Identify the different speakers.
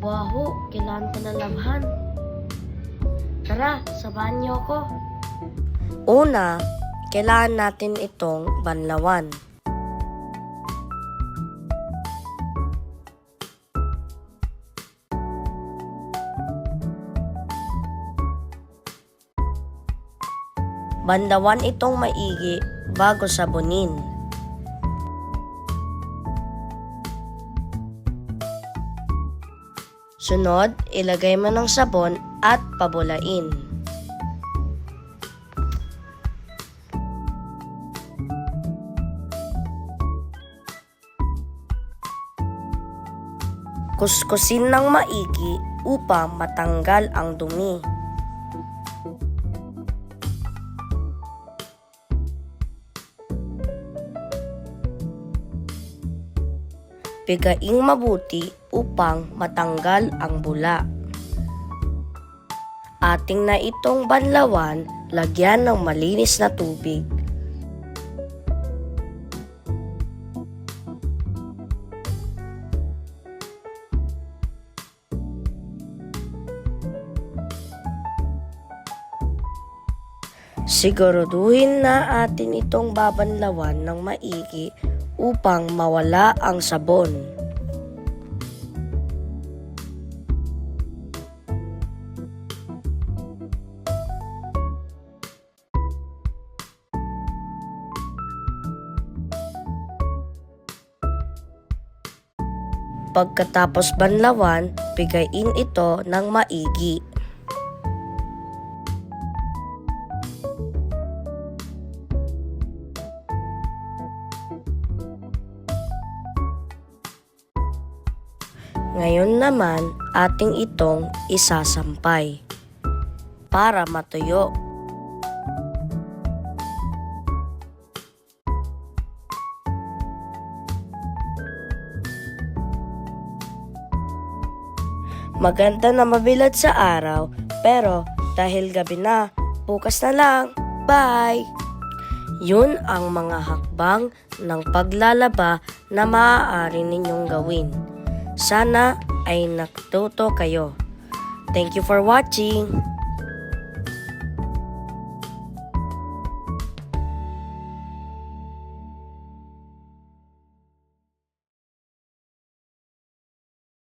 Speaker 1: baho, kailangan ko na labhan. Tara, samahan niyo ako.
Speaker 2: Una, kailangan natin itong banlawan. Banlawan itong maigi bago sabunin. Sunod, ilagay mo ng sabon at pabulain. Kuskusin ng maigi upang matanggal ang dumi. Pigaing mabuti upang matanggal ang bula. Ating na itong banlawan, lagyan ng malinis na tubig. Siguraduhin na atin itong babanlawan ng maigi upang mawala ang sabon. Pagkatapos banlawan, pigain ito ng maigi. Ngayon naman, ating itong isasampay para matuyo. Maganda na mabilad sa araw, pero dahil gabi na, bukas na lang. Bye! Yun ang mga hakbang ng paglalaba na maaari ninyong gawin. Sana ay natuto kayo. Thank you for watching.